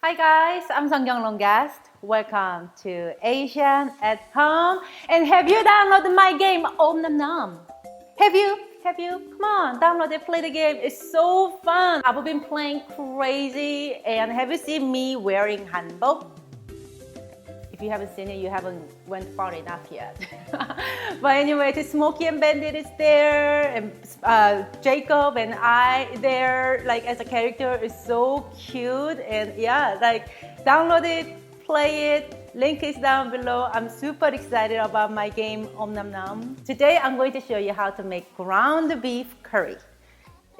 Hi guys, I'm Seonkyoung guest. Welcome to Asian at Home. And have you downloaded my game, Om Nam Nam? Have you? Come on, download it, play the game. It's so fun. I've been playing crazy. And have you seen me wearing hanbok? If you haven't seen it, you haven't went far enough yet. But anyway, the Smokey and Bandit is there, and Jacob and I there, like as a character, is so cute. And yeah, like download it, play it. Link is down below. I'm super excited about my game Om Nam Nam. Today, I'm going to show you how to make ground beef curry.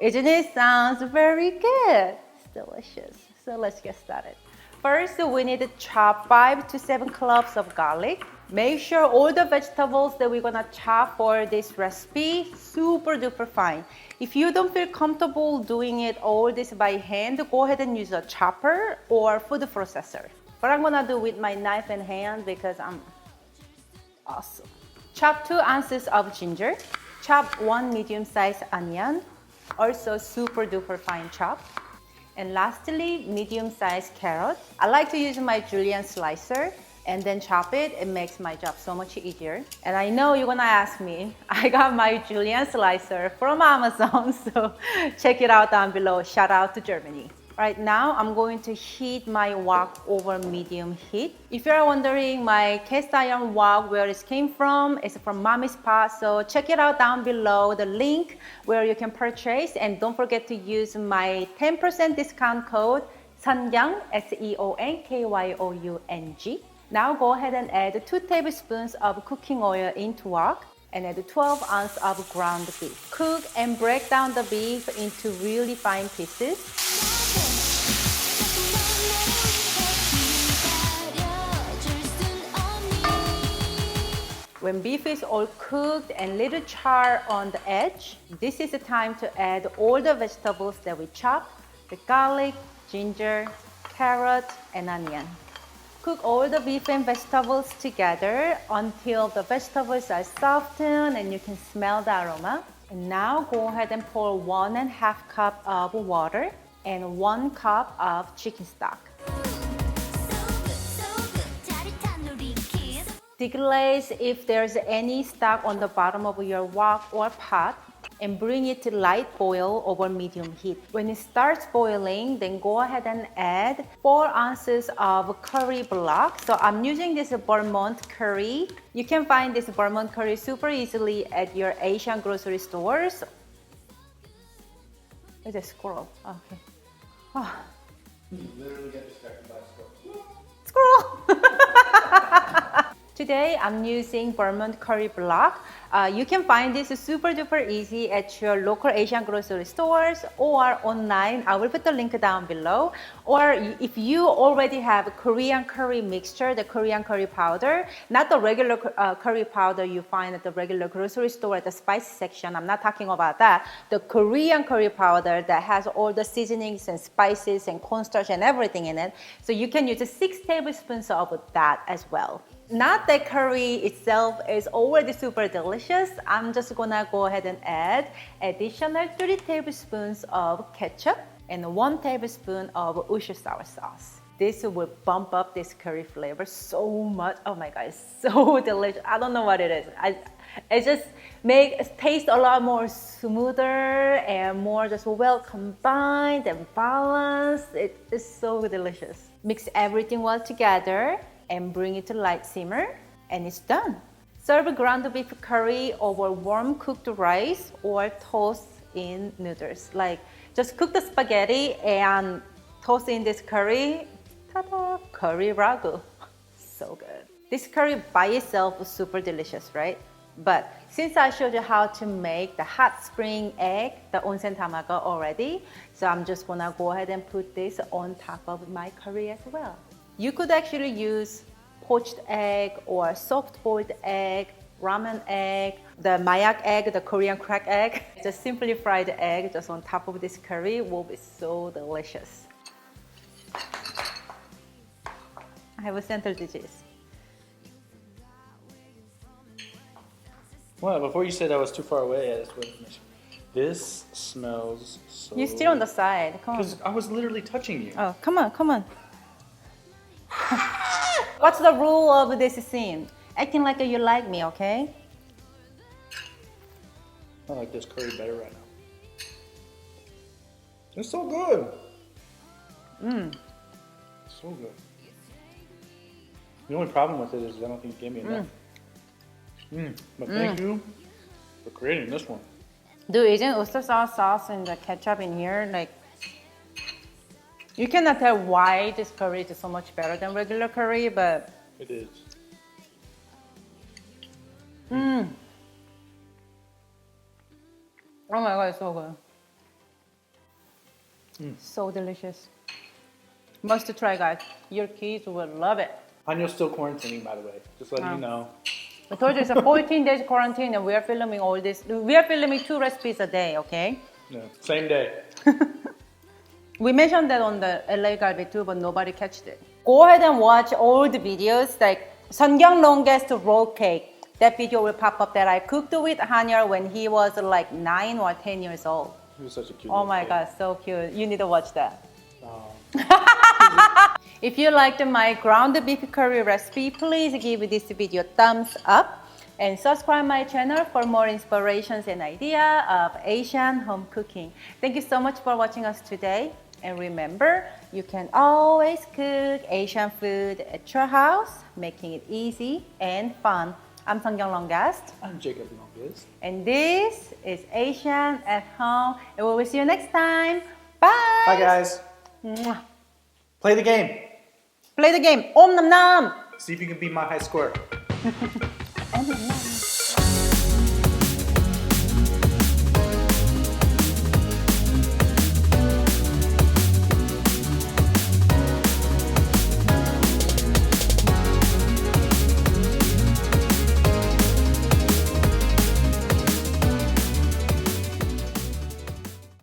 Isn't it? Sounds very good. It's delicious. So let's get started. First, we need to chop 5 to 7 cloves of garlic. Make sure all the vegetables that we're gonna chop for this recipe super duper fine. If you don't feel comfortable doing it all this by hand, go ahead and use a chopper or food processor. But I'm gonna do with my knife and hand because I'm awesome. Chop 2 ounces of ginger. Chop 1 medium-sized onion, also super duper fine chop. And lastly, medium-sized carrot. I like to use my julienne slicer and then chop it. It makes my job so much easier. And I know you're gonna ask me, I got my julienne slicer from Amazon, so check it out down below. Shout out to Germany. Right now, I'm going to heat my wok over medium heat. If you're wondering my cast iron wok, where it came from, it's from Mommy's Pot. So check it out down below, the link where you can purchase. And don't forget to use my 10% discount code, Seonkyoung, Seonkyoung. Now go ahead and add 2 tablespoons of cooking oil into wok and add 12 ounces of ground beef. Cook and break down the beef into really fine pieces. When beef is all cooked and little char on the edge, this is the time to add all the vegetables that we chopped, the garlic, ginger, carrot, and onion. Cook all the beef and vegetables together until the vegetables are softened and you can smell the aroma. And now go ahead and pour 1.5 cup of water and 1 cup of chicken stock. Deglaze if there's any stock on the bottom of your wok or pot and bring it to light boil over medium heat. When it starts boiling, then go ahead and add 4 ounces of curry block. So I'm using this Vermont curry. You can find this Vermont curry super easily at your Asian grocery stores. It's a squirrel. Okay. Oh. You literally get distracted by a Squirrel! Today, I'm using Vermont curry block. You can find this super duper easy at your local Asian grocery stores or online. I will put the link down below. Or if you already have Korean curry mixture, the Korean curry powder, not the regular curry powder you find at the regular grocery store at the spice section. I'm not talking about that. The Korean curry powder that has all the seasonings and spices and cornstarch and everything in it. So you can use 6 tablespoons of that as well. Not that curry itself is already super delicious. I'm just gonna go ahead and add additional 3 tablespoons of ketchup and 1 tablespoon of Worcestershire sauce. This will bump up this curry flavor so much. Oh my God, it's so delicious. I don't know what it is. It just makes it taste a lot more smoother and more just well combined and balanced. It is so delicious. Mix everything well together and bring it to light simmer, and it's done. Serve ground beef curry over warm cooked rice or toast in noodles. Like just cook the spaghetti and toss in this curry. Ta-da! Curry ragu. So good. This curry by itself is super delicious, right? But since I showed you how to make the hot spring egg, the onsen tamago already, so I'm just gonna go ahead and put this on top of my curry as well. You could actually use poached egg or soft-boiled egg, ramen egg, the mayak egg, the Korean crack egg. Just simply fried egg just on top of this curry will be so delicious. I have a central disease. Well, before you said I was too far away, I just wanted to mention. This smells so... You're still on the side. Come on. Because I was literally touching you. Oh, come on, come on. What's the rule of this scene? Acting like you like me, okay? I like this curry better right now. It's so good. So good. The only problem with it is I don't think you gave me enough. But thank you for creating this one. Dude, isn't oyster sauce and the ketchup in here, like, you cannot tell why this curry is so much better than regular curry, but... It is. Oh my god, it's so good. So delicious. Must try, guys. Your kids will love it. Anyo's still quarantining, by the way. Just letting you know. I told you it's a 14 days quarantine and we are filming all this. We are filming 2 recipes a day, okay? Yeah, same day. We mentioned that on the LA Galbi too, but nobody catched it. Go ahead and watch all the videos like Seonkyoung longest roll cake. That video will pop up that I cooked with Hanyar when he was like 9 or 10 years old. He was such a cute Oh little my kid. god, so cute. You need to watch that. Oh. If you liked my ground beef curry recipe, please give this video a thumbs up and subscribe my channel for more inspirations and ideas of Asian home cooking. Thank you so much for watching us today. And remember, you can always cook Asian food at your house, making it easy and fun. I'm Seonkyoung Longest. I'm Jacob Longest. And this is Asian at Home. And we will see you next time. Bye! Bye, guys. Mwah. Play the game. Play the game. Om Nam Nam. See if you can beat my high score. Om Nam Nam.